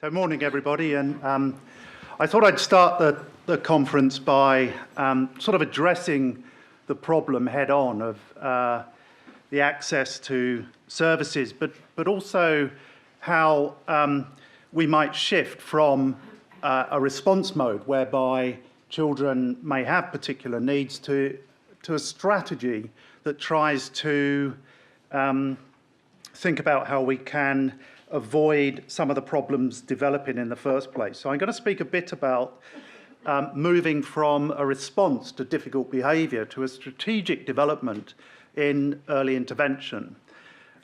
Good morning, everybody. And I thought I'd start the conference by sort of addressing the problem head-on of the access to services, but also how we might shift from a response mode whereby children may have particular needs to a strategy that tries to think about how we can avoid some of the problems developing in the first place. So I'm going to speak a bit about moving from a response to difficult behaviour to a strategic development in early intervention.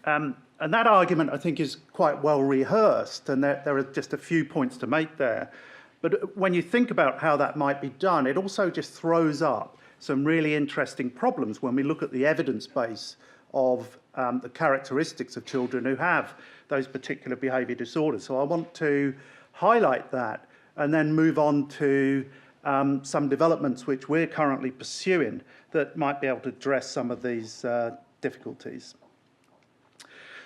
And that argument, I think, is quite well rehearsed, and there are just a few points to make there. But when you think about how that might be done, it also just throws up some really interesting problems when we look at the evidence base of the characteristics of children who have those particular behaviour disorders. So I want to highlight that and then move on to some developments which we're currently pursuing that might be able to address some of these difficulties.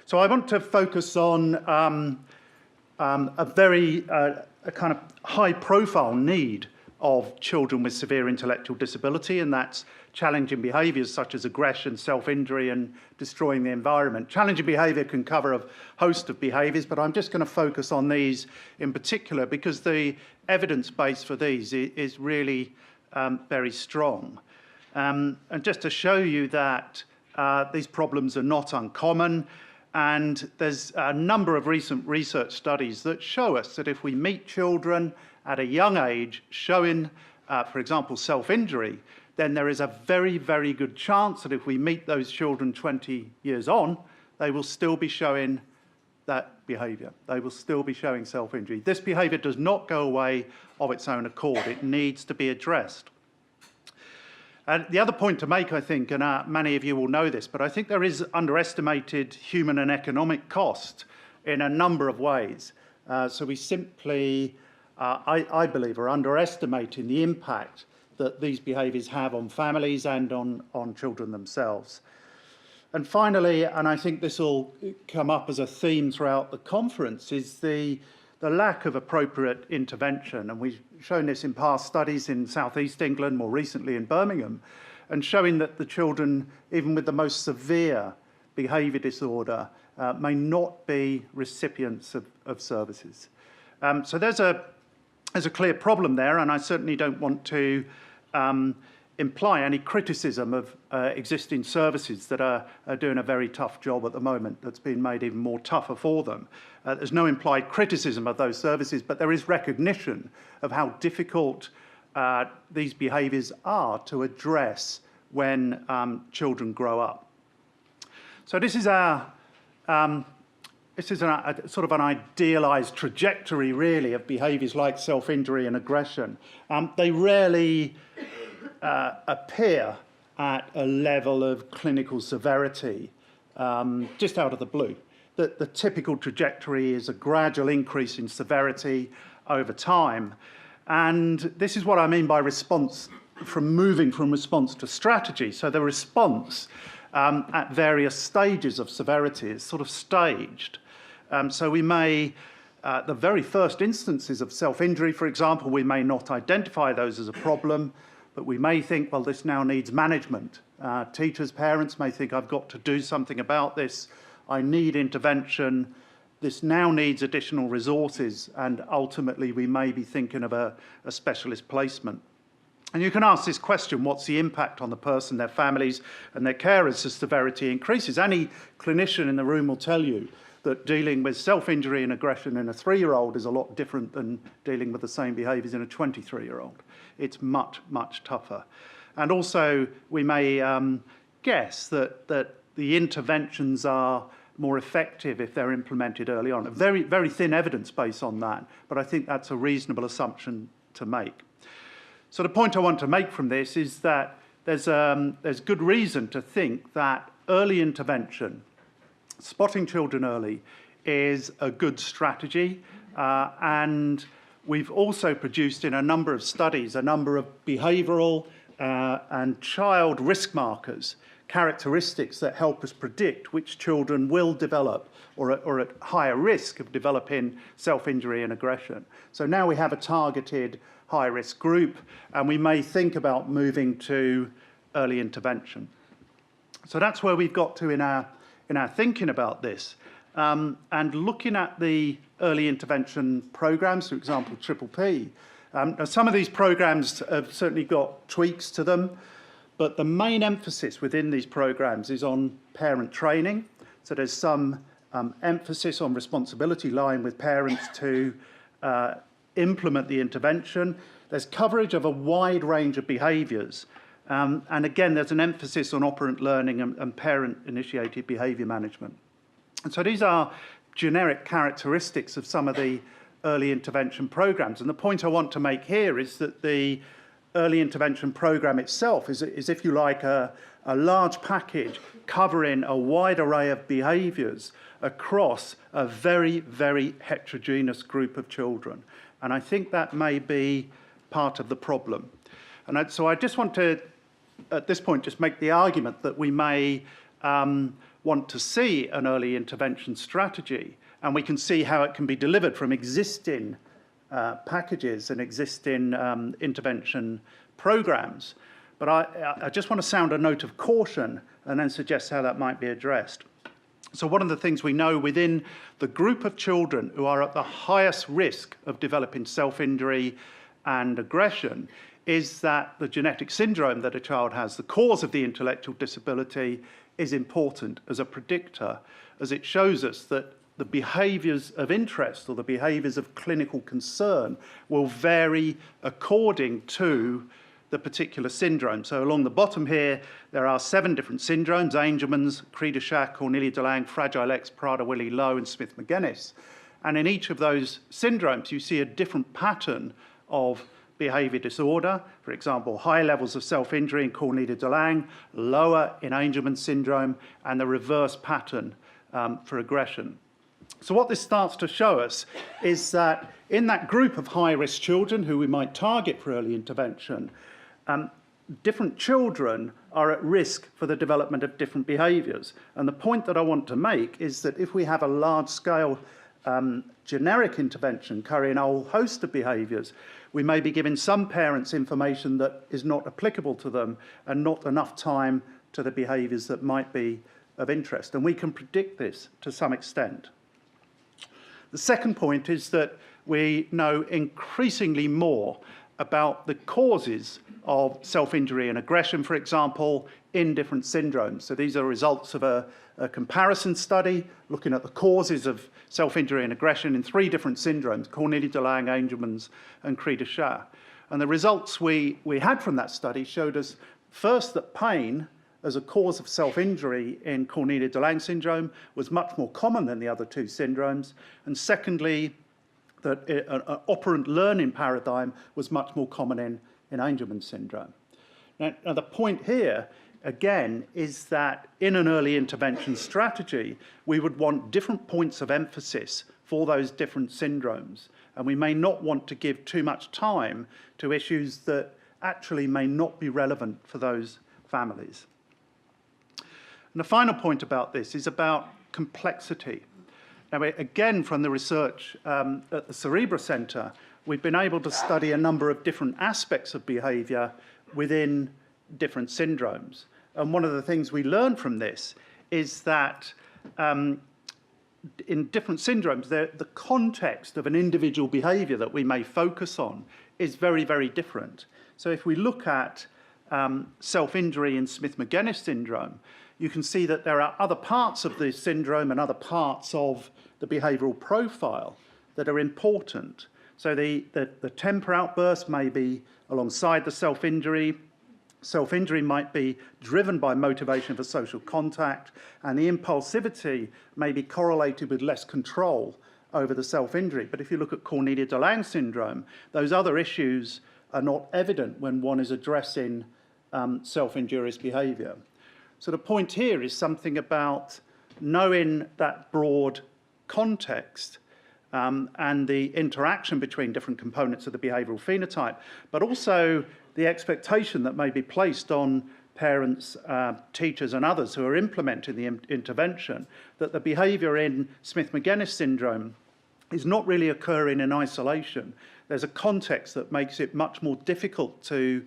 So I want to focus on a very kind of high-profile need of children with severe intellectual disability, and that's challenging behaviours such as aggression, self-injury, and destroying the environment. Challenging behaviour can cover a host of behaviours, but I'm just going to focus on these in particular because the evidence base for these is really very strong. And just to show you that these problems are not uncommon, and there's a number of recent research studies that show us that if we meet children at a young age showing, for example, self-injury, then there is a very, very good chance that if we meet those children 20 years on, they will still be showing that behaviour. They will still be showing self-injury. This behaviour does not go away of its own accord. It needs to be addressed. And the other point to make, I think, and many of you will know this, but I think there is underestimated human and economic cost in a number of ways. So we simply, I believe, are underestimating the impact that these behaviours have on families and on children themselves. And finally, and I think this will come up as a theme throughout the conference, is the lack of appropriate intervention. And we've shown this in past studies in South East England, more recently in Birmingham, and showing that the children, even with the most severe behaviour disorder, may not be recipients of services. So there's a clear problem there, and I certainly don't want to imply any criticism of existing services that are doing a very tough job at the moment that's been made even more tougher for them. There's no implied criticism of those services, but there is recognition of how difficult these behaviours are to address when children grow up. So this is a sort of an idealised trajectory, really, of behaviours like self-injury and aggression. They rarely appear at a level of clinical severity just out of the blue. The typical trajectory is a gradual increase in severity over time. And this is what I mean by response, from moving from response to strategy. So the response at various stages of severity is sort of staged. So we may, the very first instances of self-injury, for example, we may not identify those as a problem, but we may think, well, this now needs management. Teachers, parents may think, I've got to do something about this. I need intervention. This now needs additional resources, and ultimately we may be thinking of a specialist placement. And you can ask this question, what's the impact on the person, their families, and their carers as severity increases? Any clinician in the room will tell you that dealing with self-injury and aggression in a 3-year-old is a lot different than dealing with the same behaviours in a 23-year-old. It's much, much tougher. And also, we may guess that the interventions are more effective if they're implemented early on. A very, very thin evidence base on that, but I think that's a reasonable assumption to make. So the point I want to make from this is that there's good reason to think that early intervention, spotting children early, is a good strategy, and we've also produced in a number of studies a number of behavioural and child risk markers characteristics that help us predict which children will develop or are at higher risk of developing self-injury and aggression. So now we have a targeted high-risk group, and we may think about moving to early intervention. So that's where we've got to in our thinking about this. And looking at the early intervention programs, for example, Triple P, some of these programs have certainly got tweaks to them, but the main emphasis within these programs is on parent training. So there's some emphasis on responsibility lying with parents to implement the intervention. There's coverage of a wide range of behaviours. And again, there's an emphasis on operant learning and parent-initiated behaviour management. And so these are generic characteristics of some of the early intervention programs. And the point I want to make here is that the early intervention program itself is if you like, a large package covering a wide array of behaviours across a very, very heterogeneous group of children. And I think that may be part of the problem. And so I just want to, at this point, just make the argument that we may want to see an early intervention strategy, and we can see how it can be delivered from existing packages and existing intervention programs. But I just want to sound a note of caution and then suggest how that might be addressed. So one of the things we know within the group of children who are at the highest risk of developing self-injury and aggression is that the genetic syndrome that a child has, the cause of the intellectual disability, is important as a predictor, as it shows us that the behaviours of interest or the behaviours of clinical concern will vary according to the particular syndrome. So along the bottom here, there are 7 different syndromes: Angelman's, Cri du Chat, Comelia de Lange, Fragile X, Prader-Willi-Lowe, and Smith-Magenis. And in each of those syndromes, you see a different pattern of behaviour disorder. For example, high levels of self-injury in Comelia de Lange, lower in Angelman syndrome, and the reverse pattern for aggression. So what this starts to show us is that in that group of high-risk children who we might target for early intervention, different children are at risk for the development of different behaviours. And the point that I want to make is that if we have a large-scale generic intervention covering a whole host of behaviours, we may be giving some parents information that is not applicable to them and not enough time to the behaviours that might be of interest. And we can predict this to some extent. The second point is that we know increasingly more about the causes of self-injury and aggression, for example, in different syndromes. So these are results of a comparison study looking at the causes of self-injury and aggression in 3 different syndromes: Comelia de Lange, Angelman's, and Cri du Chat. And the results we had from that study showed us first that pain as a cause of self-injury in Comelia de Lange syndrome was much more common than the other 2 syndromes, and secondly, that an operant learning paradigm was much more common in Angelman syndrome. Now, the point here, again, is that in an early intervention strategy, we would want different points of emphasis for those different syndromes, and we may not want to give too much time to issues that actually may not be relevant for those families. And the final point about this is about complexity. Now, again, from the research at the Cerebra Centre, we've been able to study a number of different aspects of behaviour within different syndromes. And one of the things we learned from this is that in different syndromes, the context of an individual behaviour that we may focus on is very, very different. So if we look at self-injury in Smith-Magenis syndrome, you can see that there are other parts of the syndrome and other parts of the behavioural profile that are important. So the temper outburst may be alongside the self-injury. Self-injury might be driven by motivation for social contact, and the impulsivity may be correlated with less control over the self-injury. But if you look at Comelia de Lange syndrome, those other issues are not evident when one is addressing self-injurious behaviour. So the point here is something about knowing that broad context and the interaction between different components of the behavioural phenotype, but also the expectation that may be placed on parents, teachers and others who are implementing the intervention, that the behaviour in Smith-Magenis syndrome is not really occurring in isolation. There's a context that makes it much more difficult to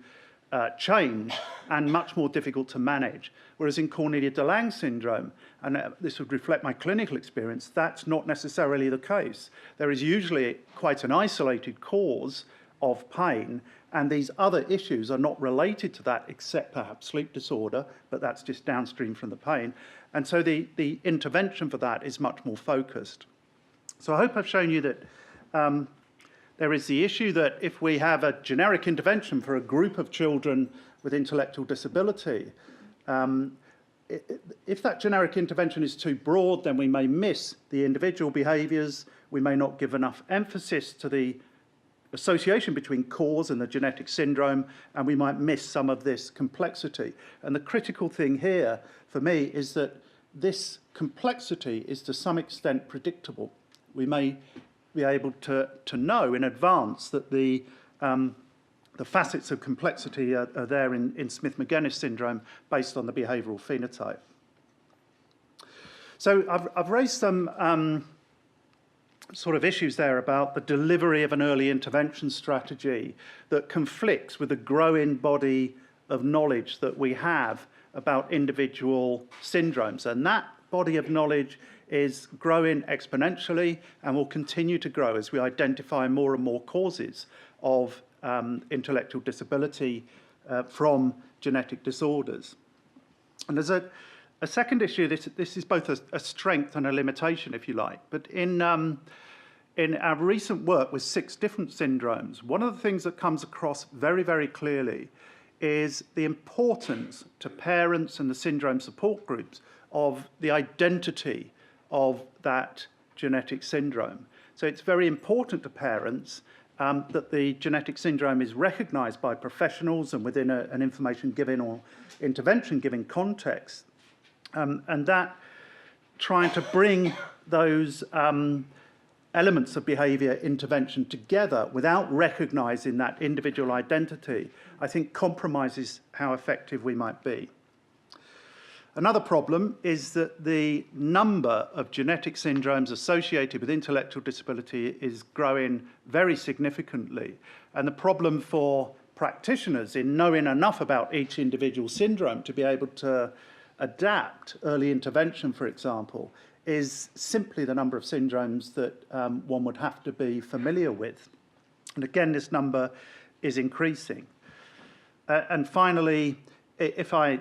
change and much more difficult to manage. Whereas in Comelia de Lange syndrome, and this would reflect my clinical experience, that's not necessarily the case. There is usually quite an isolated cause of pain, and these other issues are not related to that except perhaps sleep disorder, but that's just downstream from the pain. And so the intervention for that is much more focused. So I hope I've shown you that there is the issue that if we have a generic intervention for a group of children with intellectual disability, if that generic intervention is too broad, then we may miss the individual behaviours, we may not give enough emphasis to the association between cause and the genetic syndrome, and we might miss some of this complexity. And the critical thing here for me is that this complexity is to some extent predictable. We may be able to know in advance that the facets of complexity are there in Smith-Magenis syndrome based on the behavioural phenotype. So I've raised some sort of issues there about the delivery of an early intervention strategy that conflicts with the growing body of knowledge that we have about individual syndromes. And that body of knowledge is growing exponentially and will continue to grow as we identify more and more causes of intellectual disability from genetic disorders. And there's a second issue. This is both a strength and a limitation, if you like. But in our recent work with 6 different syndromes, one of the things that comes across very, very clearly is the importance to parents and the syndrome support groups of the identity of that genetic syndrome. So it's very important to parents that the genetic syndrome is recognised by professionals and within an information giving or intervention giving context. And that trying to bring those elements of behaviour intervention together without recognising that individual identity, I think compromises how effective we might be. Another problem is that the number of genetic syndromes associated with intellectual disability is growing very significantly. And the problem for practitioners in knowing enough about each individual syndrome to be able to adapt early intervention, for example, is simply the number of syndromes that one would have to be familiar with. And again, this number is increasing. And finally, if I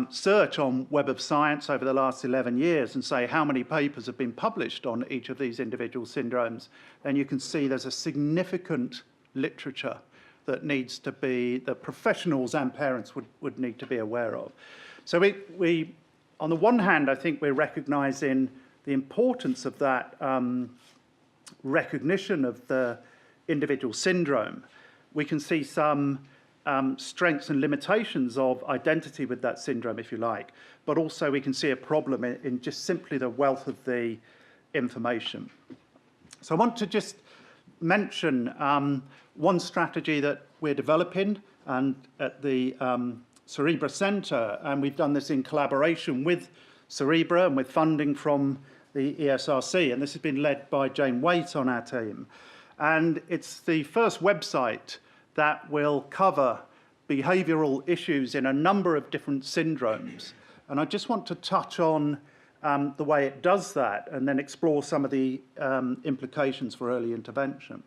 search on Web of Science over the last 11 years and say how many papers have been published on each of these individual syndromes, then you can see there's a significant literature that needs to be, that professionals and parents would need to be aware of. So we on the one hand, I think we're recognising the importance of that recognition of the individual syndrome. We can see some strengths and limitations of identity with that syndrome, if you like, but also we can see a problem in just simply the wealth of the information. So I want to just mention one strategy that we're developing and at the Cerebra Centre, and we've done this in collaboration with Cerebra and with funding from the ESRC, and this has been led by Jane Waite on our team. And it's the first website that will cover behavioural issues in a number of different syndromes. And I just want to touch on the way it does that and then explore some of the implications for early intervention.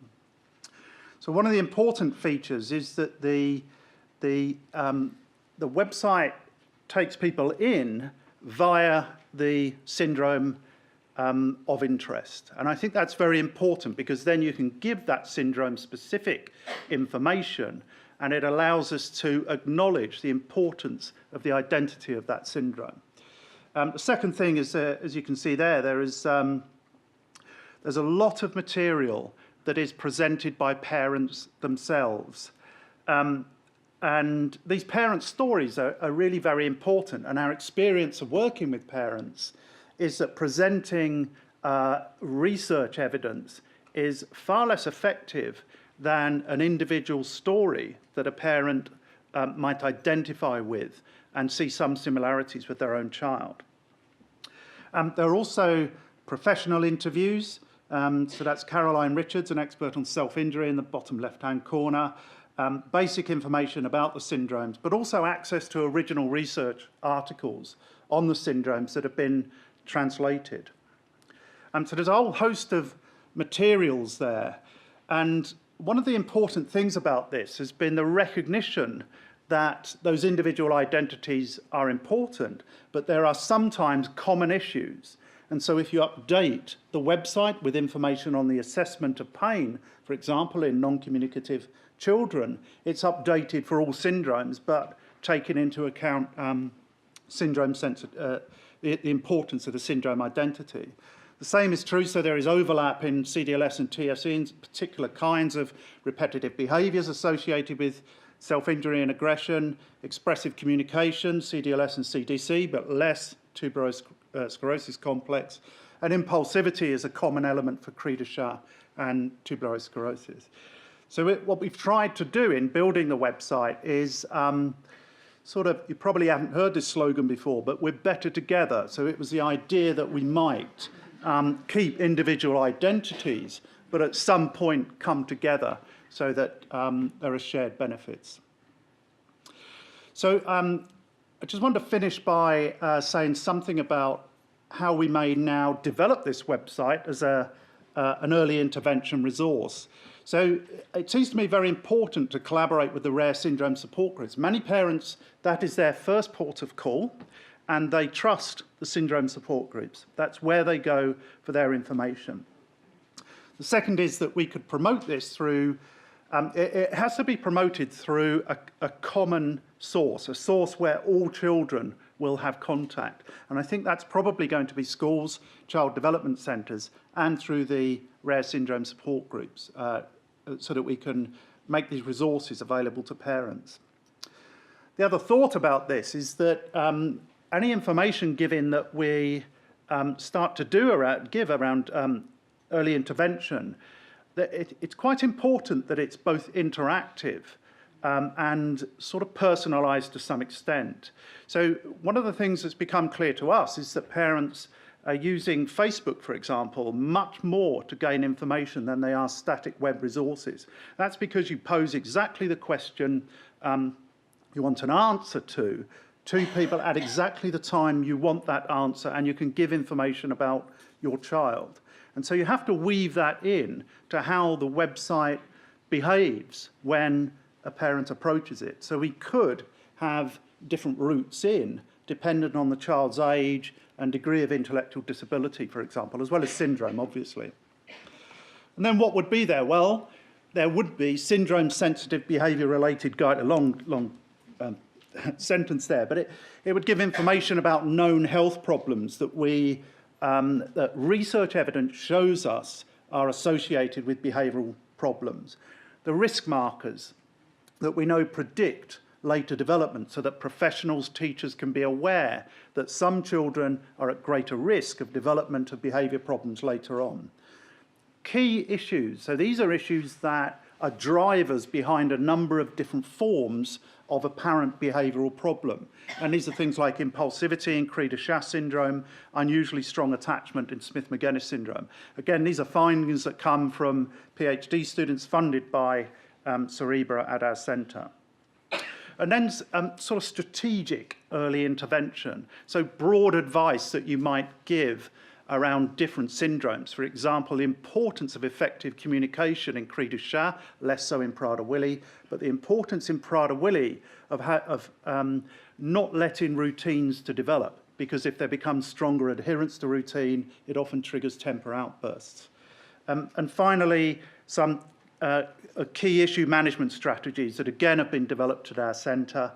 So one of the important features is that the website takes people in via the syndrome of interest. And I think that's very important because then you can give that syndrome-specific information and it allows us to acknowledge the importance of the identity of that syndrome. The second thing is, as you can see there, there's a lot of material that is presented by parents themselves. And these parents' stories are really very important. And our experience of working with parents is that presenting research evidence is far less effective than an individual story that a parent might identify with and see some similarities with their own child. There are also professional interviews. So that's Caroline Richards, an expert on self-injury in the bottom left-hand corner. Basic information about the syndromes, but also access to original research articles on the syndromes that have been translated. So there's a whole host of materials there. And one of the important things about this has been the recognition that those individual identities are important, but there are sometimes common issues. And so if you update the website with information on the assessment of pain, for example, in non-communicative children, it's updated for all syndromes, but taking into account the importance of the syndrome identity. The same is true, so there is overlap in CDLS and TSE in particular kinds of repetitive behaviours associated with self-injury and aggression, expressive communication, CDLS and CDC, but less tuberous sclerosis complex, and impulsivity is a common element for Cri du Chat and tuberous sclerosis. So what we've tried to do in building the website is you probably haven't heard this slogan before, but we're better together. So it was the idea that we might keep individual identities, but at some point come together so that there are shared benefits. So I just want to finish by saying something about how we may now develop this website as an early intervention resource. So it seems to me very important to collaborate with the rare syndrome support groups. Many parents, that is their first port of call, and they trust the syndrome support groups. That's where they go for their information. The second is that we could promote this through, it has to be promoted through a common source, a source where all children will have contact. And I think that's probably going to be schools, child development centres, and through the rare syndrome support groups, so that we can make these resources available to parents. The other thought about this is that any information given that we start to give around early intervention, that it's quite important that it's both interactive and sort of personalised to some extent. So one of the things that's become clear to us is that parents are using Facebook, for example, much more to gain information than they are static web resources. That's because you pose exactly the question you want an answer to people at exactly the time you want that answer, and you can give information about your child. And so you have to weave that in to how the website behaves when a parent approaches it. So we could have different routes in, dependent on the child's age and degree of intellectual disability, for example, as well as syndrome, obviously. And then what would be there? Well, there would be syndrome-sensitive behaviour-related guide, a long sentence there, but it would give information about known health problems that that research evidence shows us are associated with behavioural problems. The risk markers that we know predict later development, so that professionals, teachers can be aware that some children are at greater risk of development of behaviour problems later on. Key issues, so these are issues that are drivers behind a number of different forms of apparent behavioural problem. And these are things like impulsivity in Cri du Chat syndrome, unusually strong attachment in Smith-Magenis syndrome. Again, these are findings that come from PhD students funded by Cerebra at our centre. And then sort of strategic early intervention, so broad advice that you might give around different syndromes. For example, the importance of effective communication in Cri du Chat, less so in Prader-Willi, but the importance in Prader-Willi of not letting routines to develop, because if there becomes stronger adherence to routine, it often triggers temper outbursts. And finally, some key issue management strategies that again have been developed at our centre,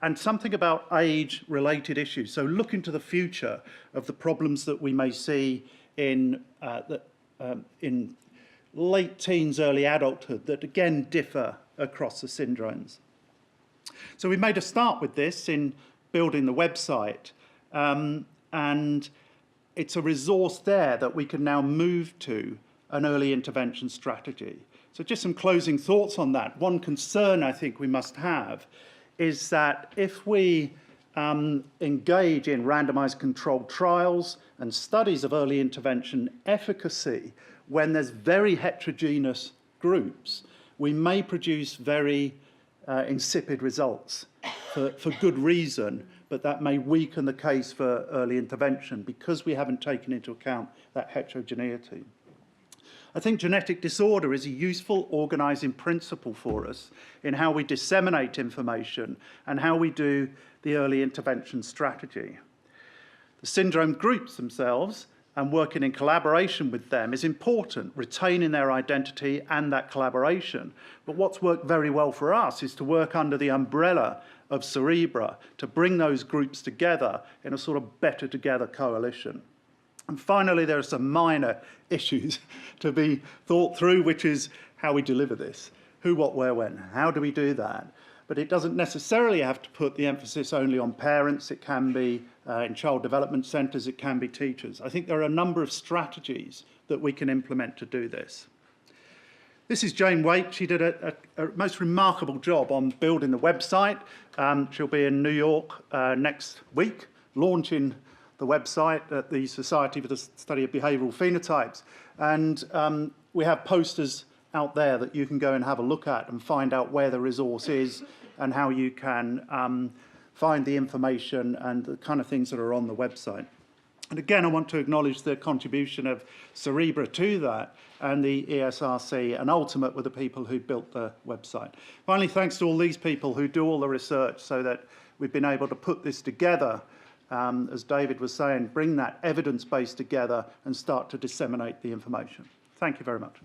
and something about age-related issues. So look into the future of the problems that we may see in late teens, early adulthood that again differ across the syndromes. So we made a start with this in building the website, and it's a resource there that we can now move to an early intervention strategy. So just some closing thoughts on that. One concern I think we must have is that if we engage in randomized controlled trials and studies of early intervention efficacy when there's very heterogeneous groups, we may produce very insipid results for good reason, but that may weaken the case for early intervention because we haven't taken into account that heterogeneity. I think genetic disorder is a useful organising principle for us in how we disseminate information and how we do the early intervention strategy. The syndrome groups themselves and working in collaboration with them is important, retaining their identity and that collaboration. But what's worked very well for us is to work under the umbrella of Cerebra to bring those groups together in a sort of better together coalition. And finally, there are some minor issues to be thought through, which is how we deliver this. Who, what, where, when. How do we do that? But it doesn't necessarily have to put the emphasis only on parents. It can be in child development centres, it can be teachers. I think there are a number of strategies that we can implement to do this. This is Jane Waite. She did a most remarkable job on building the website. She'll be in New York next week, launching the website at the Society for the Study of Behavioural Phenotypes. And we have posters out there that you can go and have a look at and find out where the resource is and how you can find the information and the kind of things that are on the website. And again, I want to acknowledge the contribution of Cerebra to that and the ESRC, and Ultimate were the people who built the website. Finally, thanks to all these people who do all the research so that we've been able to put this together, as David was saying, bring that evidence base together and start to disseminate the information. Thank you very much.